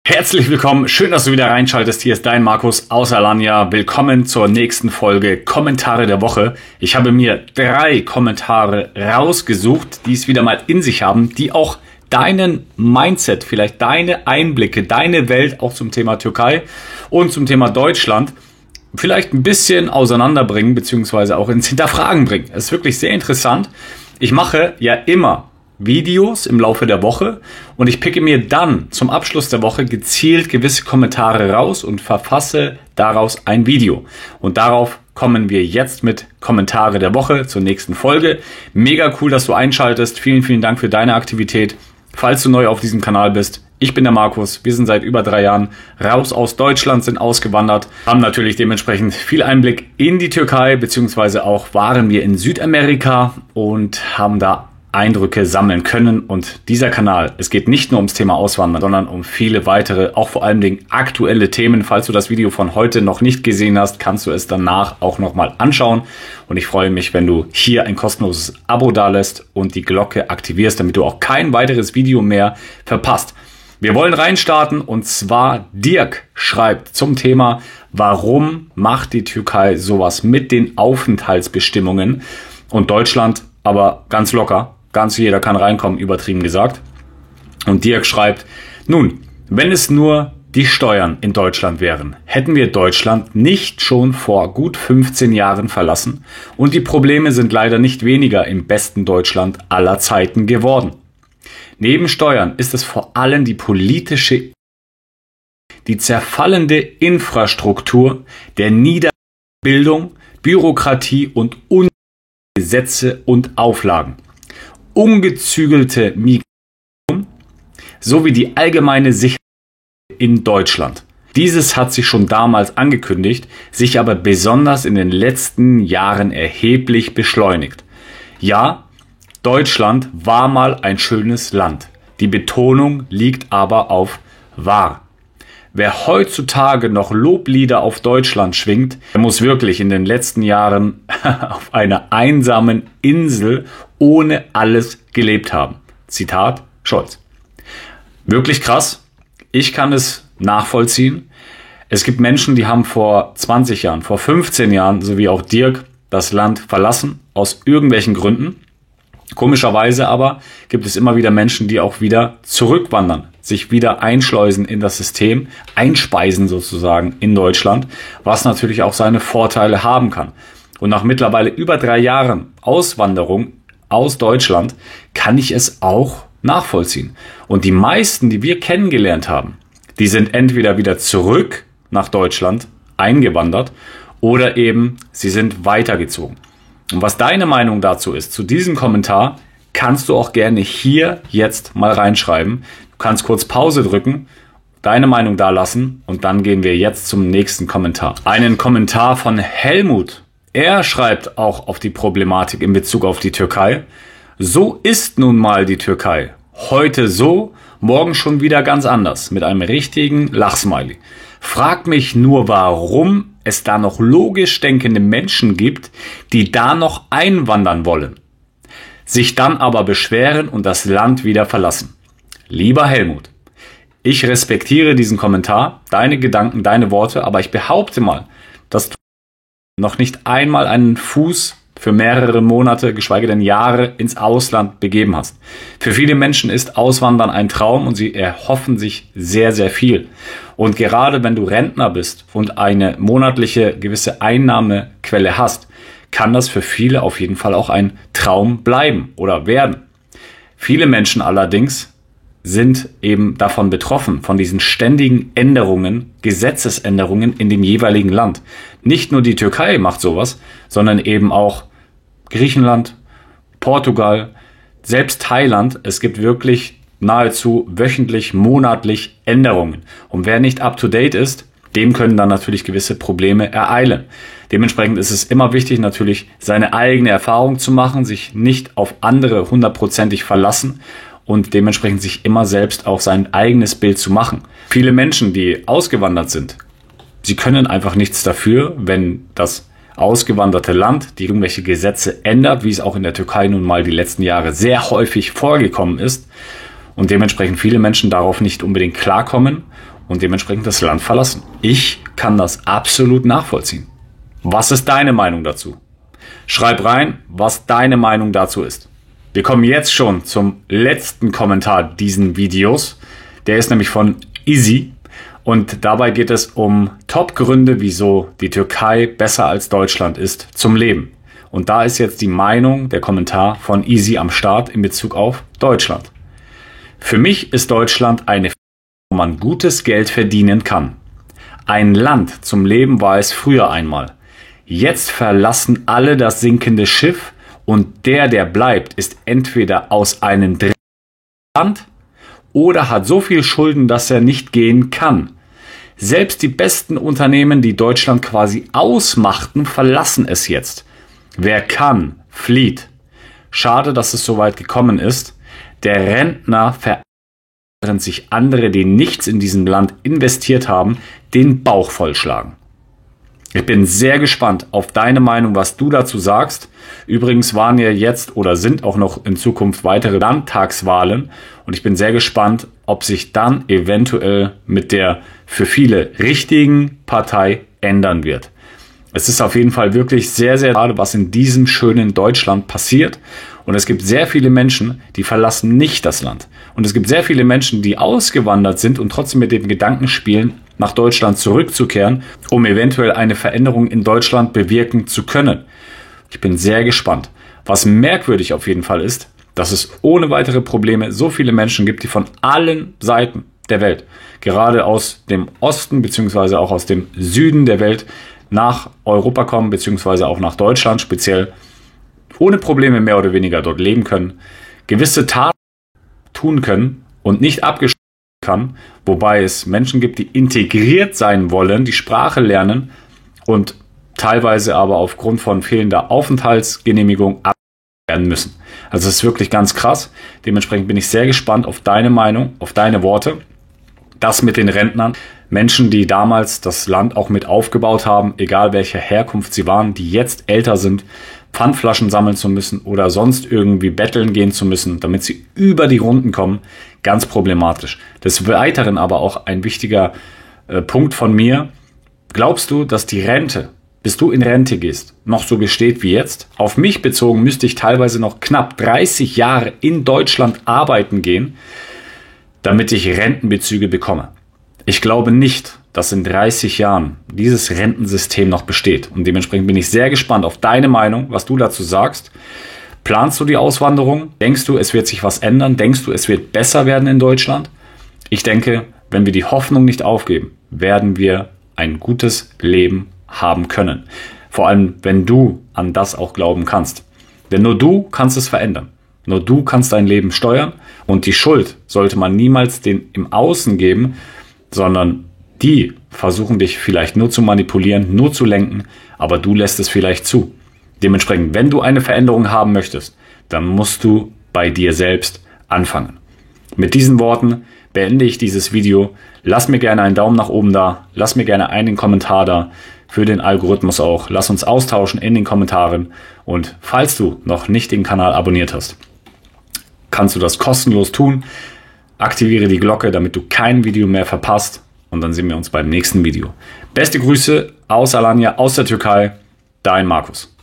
Herzlich willkommen, schön, dass du wieder reinschaltest. Hier ist dein Markus aus Alanya. Willkommen zur nächsten Folge Kommentare der Woche. Ich habe mir 3 Kommentare rausgesucht, die es wieder mal in sich haben, die auch deinen Mindset, vielleicht deine Einblicke, deine Welt auch zum Thema Türkei und zum Thema Deutschland vielleicht ein bisschen auseinanderbringen, beziehungsweise auch ins Hinterfragen bringen. Es ist wirklich sehr interessant. Ich mache ja immer Videos im Laufe der Woche und ich picke mir dann zum Abschluss der Woche gezielt gewisse Kommentare raus und verfasse daraus ein Video. Und darauf kommen wir jetzt mit Kommentare der Woche zur nächsten Folge. Mega cool, dass du einschaltest. Vielen, vielen Dank für deine Aktivität. Falls du neu auf diesem Kanal bist, ich bin der Markus. Wir sind seit über 3 Jahren raus aus Deutschland, sind ausgewandert, haben natürlich dementsprechend viel Einblick in die Türkei, beziehungsweise auch waren wir in Südamerika und haben da Eindrücke sammeln können. Und dieser Kanal, es geht nicht nur ums Thema Auswandern, sondern um viele weitere, auch vor allen Dingen aktuelle Themen. Falls du das Video von heute noch nicht gesehen hast, kannst du es danach auch nochmal anschauen. Und ich freue mich, wenn du hier ein kostenloses Abo dalässt und die Glocke aktivierst, damit du auch kein weiteres Video mehr verpasst. Wir wollen reinstarten und zwar Dirk schreibt zum Thema, warum macht die Türkei sowas mit den Aufenthaltsbestimmungen und Deutschland aber ganz locker. Ganz jeder kann reinkommen, übertrieben gesagt. Und Dirk schreibt, nun, wenn es nur die Steuern in Deutschland wären, hätten wir Deutschland nicht schon vor gut 15 Jahren verlassen und die Probleme sind leider nicht weniger im besten Deutschland aller Zeiten geworden. Neben Steuern ist es vor allem die zerfallende Infrastruktur, der Niederbildung, Bürokratie und Gesetze und Auflagen, ungezügelte Migration sowie die allgemeine Sicherheit in Deutschland. Dieses hat sich schon damals angekündigt, sich aber besonders in den letzten Jahren erheblich beschleunigt. Ja, Deutschland war mal ein schönes Land. Die Betonung liegt aber auf war. Wer heutzutage noch Loblieder auf Deutschland schwingt, der muss wirklich in den letzten Jahren auf einer einsamen Insel ohne alles gelebt haben. Zitat Scholz. Wirklich krass. Ich kann es nachvollziehen. Es gibt Menschen, die haben vor 20 Jahren, vor 15 Jahren, so wie auch Dirk, das Land verlassen, aus irgendwelchen Gründen. Komischerweise aber gibt es immer wieder Menschen, die auch wieder zurückwandern, sich wieder einschleusen in das System, einspeisen sozusagen in Deutschland, was natürlich auch seine Vorteile haben kann. Und nach mittlerweile über 3 Jahren Auswanderung aus Deutschland kann ich es auch nachvollziehen. Und die meisten, die wir kennengelernt haben, die sind entweder wieder zurück nach Deutschland eingewandert oder eben sie sind weitergezogen. Und was deine Meinung dazu ist, zu diesem Kommentar, kannst du auch gerne hier jetzt mal reinschreiben. Du kannst kurz Pause drücken, deine Meinung da lassen und dann gehen wir jetzt zum nächsten Kommentar. Einen Kommentar von Helmut. Er schreibt auch auf die Problematik in Bezug auf die Türkei. So ist nun mal die Türkei. Heute so, morgen schon wieder ganz anders. Mit einem richtigen Lachsmiley. Frag mich nur, warum es da noch logisch denkende Menschen gibt, die da noch einwandern wollen, sich dann aber beschweren und das Land wieder verlassen. Lieber Helmut, ich respektiere diesen Kommentar, deine Gedanken, deine Worte, aber ich behaupte mal, dass du noch nicht einmal einen Fuß für mehrere Monate, geschweige denn Jahre ins Ausland begeben hast. Für viele Menschen ist Auswandern ein Traum und sie erhoffen sich sehr, sehr viel. Und gerade wenn du Rentner bist und eine monatliche gewisse Einnahmequelle hast, kann das für viele auf jeden Fall auch ein Traum bleiben oder werden. Viele Menschen allerdings sind eben davon betroffen, von diesen ständigen Änderungen, Gesetzesänderungen in dem jeweiligen Land. Nicht nur die Türkei macht sowas, sondern eben auch Griechenland, Portugal, selbst Thailand. Es gibt wirklich nahezu wöchentlich, monatlich Änderungen. Und wer nicht up-to-date ist, dem können dann natürlich gewisse Probleme ereilen. Dementsprechend ist es immer wichtig, natürlich seine eigene Erfahrung zu machen, sich nicht auf andere hundertprozentig verlassen und dementsprechend sich immer selbst auch sein eigenes Bild zu machen. Viele Menschen, die ausgewandert sind, sie können einfach nichts dafür, wenn das ausgewanderte Land die irgendwelche Gesetze ändert, wie es auch in der Türkei nun mal die letzten Jahre sehr häufig vorgekommen ist und dementsprechend viele Menschen darauf nicht unbedingt klarkommen und dementsprechend das Land verlassen. Ich kann das absolut nachvollziehen. Was ist deine Meinung dazu? Schreib rein, was deine Meinung dazu ist. Wir kommen jetzt schon zum letzten Kommentar diesen Videos. Der ist nämlich von Easy und dabei geht es um Top-Gründe, wieso die Türkei besser als Deutschland ist zum Leben. Und da ist jetzt die Meinung, der Kommentar von Easy am Start in Bezug auf Deutschland. Für mich ist Deutschland eine, wo man gutes Geld verdienen kann. Ein Land zum Leben war es früher einmal. Jetzt verlassen alle das sinkende Schiff und der bleibt, ist entweder aus einem dritten Land oder hat so viel Schulden, dass er nicht gehen kann. Selbst die besten Unternehmen, die Deutschland quasi ausmachten, verlassen es jetzt. Wer kann, flieht. Schade, dass es so weit gekommen ist. Der Rentner während sich andere, die nichts in diesem Land investiert haben, den Bauch vollschlagen. Ich bin sehr gespannt auf deine Meinung, was du dazu sagst. Übrigens waren ja jetzt oder sind auch noch in Zukunft weitere Landtagswahlen und ich bin sehr gespannt, ob sich dann eventuell mit der für viele richtigen Partei ändern wird. Es ist auf jeden Fall wirklich sehr, sehr schade, was in diesem schönen Deutschland passiert. Und es gibt sehr viele Menschen, die verlassen nicht das Land. Und es gibt sehr viele Menschen, die ausgewandert sind und trotzdem mit dem Gedanken spielen, nach Deutschland zurückzukehren, um eventuell eine Veränderung in Deutschland bewirken zu können. Ich bin sehr gespannt. Was merkwürdig auf jeden Fall ist, dass es ohne weitere Probleme so viele Menschen gibt, die von allen Seiten der Welt, gerade aus dem Osten bzw. auch aus dem Süden der Welt, nach Europa kommen, beziehungsweise auch nach Deutschland speziell, ohne Probleme mehr oder weniger dort leben können, gewisse Taten tun können und nicht abgeschlossen kann, wobei es Menschen gibt, die integriert sein wollen, die Sprache lernen und teilweise aber aufgrund von fehlender Aufenthaltsgenehmigung werden müssen. Also es ist wirklich ganz krass. Dementsprechend bin ich sehr gespannt auf deine Meinung, auf deine Worte. Das mit den Rentnern, Menschen, die damals das Land auch mit aufgebaut haben, egal welcher Herkunft sie waren, die jetzt älter sind, Pfandflaschen sammeln zu müssen oder sonst irgendwie betteln gehen zu müssen, damit sie über die Runden kommen, ganz problematisch. Des Weiteren aber auch ein wichtiger Punkt von mir. Glaubst du, dass die Rente, bis du in Rente gehst, noch so besteht wie jetzt? Auf mich bezogen müsste ich teilweise noch knapp 30 Jahre in Deutschland arbeiten gehen, damit ich Rentenbezüge bekomme. Ich glaube nicht, dass in 30 Jahren dieses Rentensystem noch besteht. Und dementsprechend bin ich sehr gespannt auf deine Meinung, was du dazu sagst. Planst du die Auswanderung? Denkst du, es wird sich was ändern? Denkst du, es wird besser werden in Deutschland? Ich denke, wenn wir die Hoffnung nicht aufgeben, werden wir ein gutes Leben haben können. Vor allem, wenn du an das auch glauben kannst. Denn nur du kannst es verändern. Nur du kannst dein Leben steuern und die Schuld sollte man niemals den im Außen geben, sondern die versuchen dich vielleicht nur zu manipulieren, nur zu lenken, aber du lässt es vielleicht zu. Dementsprechend, wenn du eine Veränderung haben möchtest, dann musst du bei dir selbst anfangen. Mit diesen Worten beende ich dieses Video. Lass mir gerne einen Daumen nach oben da, lass mir gerne einen Kommentar da, für den Algorithmus auch. Lass uns austauschen in den Kommentaren und falls du noch nicht den Kanal abonniert hast, kannst du das kostenlos tun. Aktiviere die Glocke, damit du kein Video mehr verpasst und dann sehen wir uns beim nächsten Video. Beste Grüße aus Alanya, aus der Türkei, dein Markus.